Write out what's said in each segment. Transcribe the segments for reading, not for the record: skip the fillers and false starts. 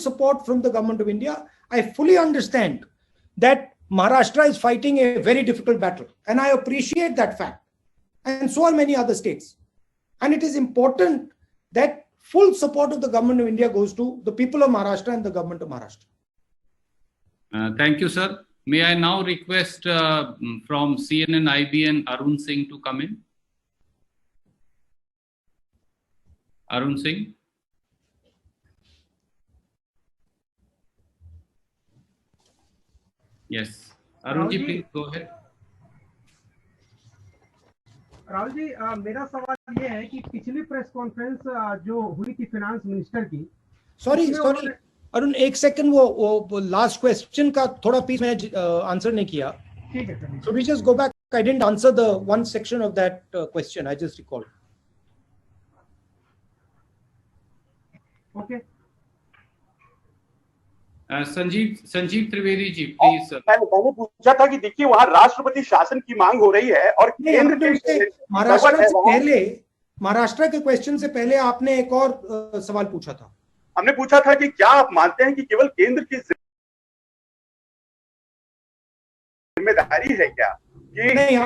support from the government of India. I fully understand that Maharashtra is fighting a very difficult battle, and I appreciate that fact. And so are many other states. And it is important that full support of the government of India goes to the people of Maharashtra and the government of Maharashtra. Thank you, sir. May I now request from CNN IBN Arun Singh to come in? Arun Singh. Yes. Arun ji, please go ahead. Rahul ji, मेरा सवाल ये है कि पिछली press conference जो हुई थी finance minister की, सॉरी अरुण, एक सेकंड, वो लास्ट क्वेश्चन का थोड़ा पीस मैंने आंसर नहीं किया. ठीक है sir. So we just go back. I didn't answer the one section of that question. I just recalled. Okay. Sanjeev Trivedi ji, please sir. मैंने पूछा था कि देखिए वहां राष्ट्रपति शासन की मांग हो रही है और केंद्र के महाराष्ट्र के क्वेश्चन से पहले आपने एक और सवाल पूछा था. हमने पूछा था कि क्या आप मानते हैं कि केवल केंद्र की जिम्मेदारी है क्या? नहीं,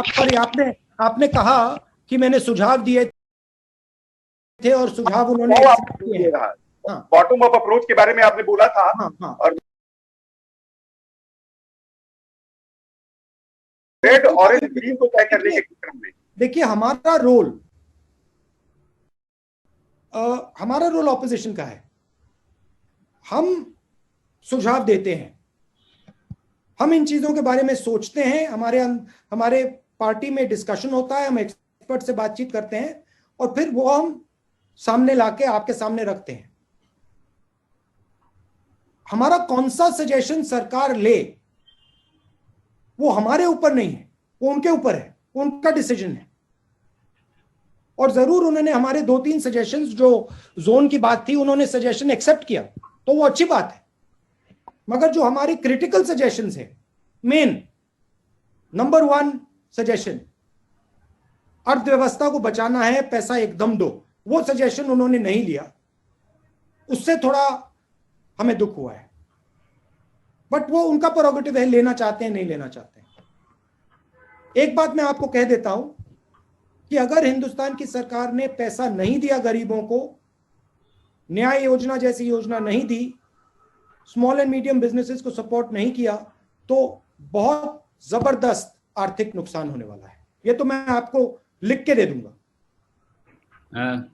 आपने कहा कि मैंने सुझाव दिए थे और सुझाव उन्होंने बॉटम अप अप्रोच के बारे में आपने बोला था. और रेड ऑरेंज ग्रीन को तय करने के क्रम में देखिए हमारा रोल ऑपोजिशन का है. हम सुझाव देते हैं, हम इन चीजों के बारे में सोचते हैं, हमारे पार्टी में डिस्कशन होता है, हम एक्सपर्ट से बातचीत करते हैं और फिर वो हम सामने लाके आपके सामने रखते हैं. हमारा कौन सा सजेशन सरकार ले वो हमारे ऊपर नहीं है, वो उनके ऊपर है, उनका डिसीजन है. और जरूर उन्होंने हमारे 2-3 सजेशंस, जो जोन की बात थी, उन्होंने सजेशन एक्सेप्ट किया तो वो अच्छी बात है. मगर जो हमारी क्रिटिकल सजेशंस है, मेन नंबर 1 सजेशन, अर्थव्यवस्था को बचाना है, पैसा एकदम दो, वो सजेशन उन्होंने नहीं लिया. उससे थोड़ा हमें दुख हुआ है, बट वो उनका प्रोरोगेटिव है, लेना चाहते हैं नहीं लेना चाहते हैं. एक बात मैं आपको कह देता हूं कि अगर हिंदुस्तान की सरकार ने पैसा नहीं दिया गरीबों को, न्याय योजना जैसी योजना नहीं दी, स्मॉल एंड मीडियम बिजनेसेस को सपोर्ट नहीं किया, तो बहुत जबरदस्त आर्थिक नुकसान होने वाला है. ये तो मैं आपको लिख के दे दूंगा.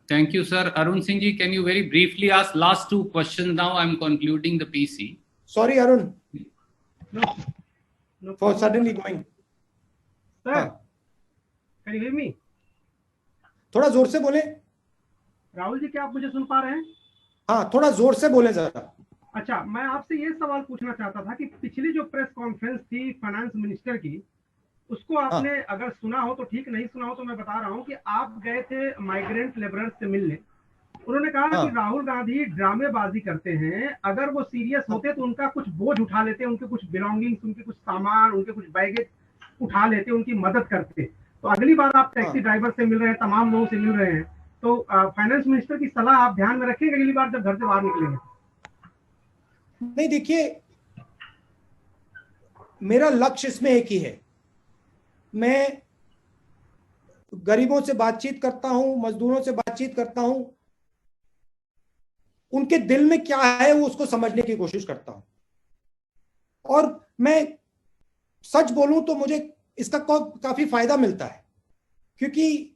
Thank you, sir. Arun Singh ji, can you very briefly ask last 2 questions now? I'm concluding the PC. Sorry, Arun. No for suddenly going. Sir, can you hear me? थोड़ा जोर से बोले. राहुल जी, क्या आप मुझे सुन पा रहे हैं? हाँ, थोड़ा जोर से बोले जरा. अच्छा, मैं आपसे ये सवाल पूछना चाहता था कि पिछली जो प्रेस कॉन्फ्रेंस थी फाइनेंस मिनिस्टर की, उसको आपने अगर सुना हो तो ठीक, नहीं सुना हो तो मैं बता रहा हूं कि आप गए थे माइग्रेंट लेबरर्स से मिलने. उन्होंने कहा कि राहुल गांधी ड्रामेबाजी करते हैं, अगर वो सीरियस होते तो उनका कुछ बोझ उठा लेते, उनके कुछ बिलोंगिंग्स, उनके कुछ सामान, उनके कुछ बैगेज उठा लेते, उनकी मदद करते. तो अगली बार आप टैक्सी ड्राइवर से मिल रहे हैं, तमाम लोगों से मिल रहे हैं, तो फाइनेंस मिनिस्टर की सलाह आप ध्यान में रखेंगे अगली बार जब घर से बाहर निकलेंगे? नहीं, देखिए मेरा लक्ष्य इसमें एक ही है. मैं गरीबों से बातचीत करता हूं, मजदूरों से बातचीत करता हूं, उनके दिल में क्या है वो उसको समझने की कोशिश करता हूं. और मैं सच बोलूं तो मुझे इसका काफी फायदा मिलता है, क्योंकि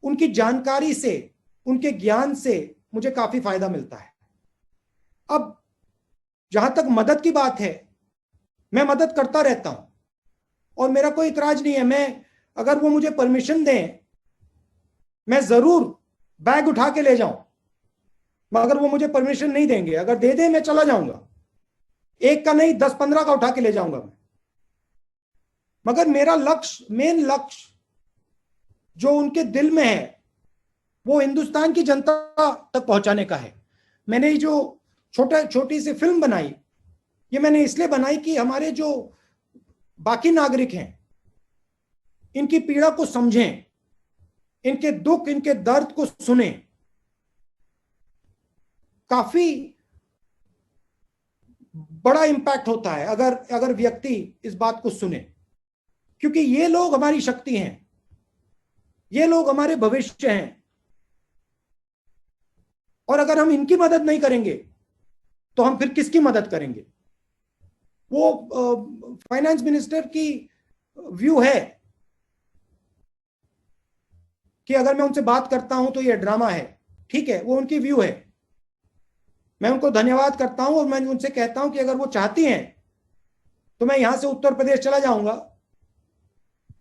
उनकी जानकारी से, उनके ज्ञान से मुझे काफी फायदा मिलता है. अब जहां तक मदद की बात है, मैं मदद करता रहता हूं और मेरा कोई इतराज नहीं है. मैं, अगर वो मुझे परमिशन दें, मैं जरूर बैग उठा के ले जाऊं, मगर वो मुझे परमिशन नहीं देंगे. अगर दे दें मैं चला जाऊंगा, एक का नहीं 10-15 का उठा के ले जाऊंगा मैं. मगर मेरा लक्ष्य, मेन लक्ष्य जो उनके दिल में है, वो हिंदुस्तान की जनता तक पहुंचाने का है. मैंने जो छोटी सी फिल्म बनाई, ये मैंने इसलिए बनाई कि हमारे जो बाकी नागरिक हैं, इनकी पीड़ा को समझें, इनके दुख, इनके दर्द को सुनें. काफी बड़ा इंपैक्ट होता है अगर व्यक्ति इस बात को सुने, क्योंकि ये लोग हमारी शक्ति हैं, ये लोग हमारे भविष्य हैं, और अगर हम इनकी मदद नहीं करेंगे तो हम फिर किसकी मदद करेंगे? वो फाइनेंस मिनिस्टर की व्यू है कि अगर मैं उनसे बात करता हूं तो ये ड्रामा है। ठीक है, वो उनकी व्यू है, मैं उनको धन्यवाद करता हूं, और मैं उनसे कहता हूं कि अगर वो चाहती हैं तो मैं यहां से उत्तर प्रदेश चला जाऊंगा,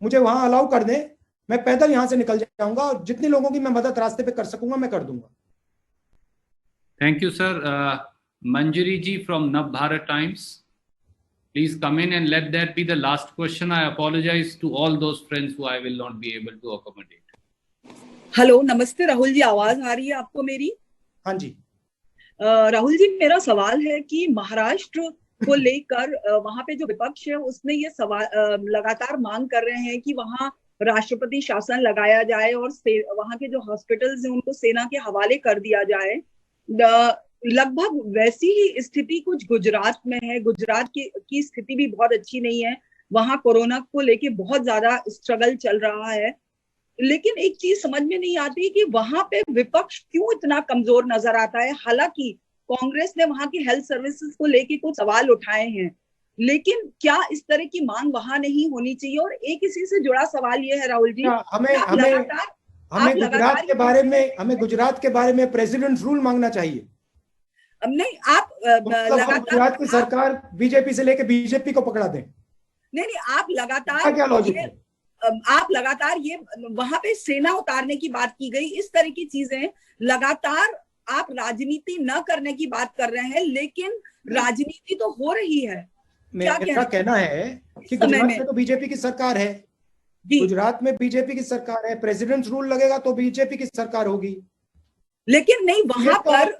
मुझे वहां अलाउ कर दें, मैं पैदल यहां से निकल जाऊंगा, और जितने लोगों की मैं मदद रास्ते पे कर सकूंगा मैं कर दूंगा। Thank you, sir. Manjari ji from Navbharat Times, please come in and let that be the last question. I apologize to all those friends who I will not be able to accommodate. Hello, नमस्ते राहुल जी, आवाज आ रही है आपको मेरी? हाँ जी। राहुल जी, मेरा सवाल है कि महाराष्ट्र को लेकर वहां पे जो विपक्ष है उसने ये सवाल लगातार मांग कर रहे हैं कि वहां राष्ट्रपति शासन लगाया जाए और वहां के जो हॉस्पिटल्स हैं उनको सेना के हवाले कर दिया जाए। लगभग वैसी ही स्थिति कुछ गुजरात में है। गुजरात की स्थिति भी बहुत अच्छी नहीं है, वहां कोरोना को लेके बहुत ज्यादा स्ट्रगल चल रहा है। लेकिन एक चीज समझ में नहीं आती कि वहां पे विपक्ष क्यों इतना कमजोर नजर आता है। हालांकि कांग्रेस ने वहां की हेल्थ सर्विसेज को लेके कुछ सवाल उठाए हैं, लेकिन क्या इस तरह की मांग वहां नहीं होनी चाहिए? और एक इसी से जुड़ा सवाल ये है राहुल जी, हमें गुजरात के बारे में प्रेसिडेंट रूल मांगना चाहिए। नहीं, आप गुजरात की सरकार बीजेपी से लेके बीजेपी को पकड़ा दें। नहीं, आप लगातार क्या लॉजिक है? आप लगातार ये वहां पे सेना उतारने की बात की गई, इस तरह की चीजें लगातार आप राजनीति न करने की बात कर रहे हैं, लेकिन राजनीति तो हो रही है। मेरा कहना है कि गुजरात में तो बीजेपी की सरकार है, गुजरात में बीजेपी की सरकार है, प्रेसिडेंट रूल लगेगा तो बीजेपी की सरकार होगी। लेकिन नहीं, वहां पर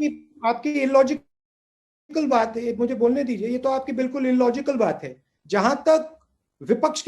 आपकी इलॉजिकल बात है, मुझे बोलने दीजिए, ये तो आपकी बिल्कुल इलॉजिकल बात है। जहां तक विपक्ष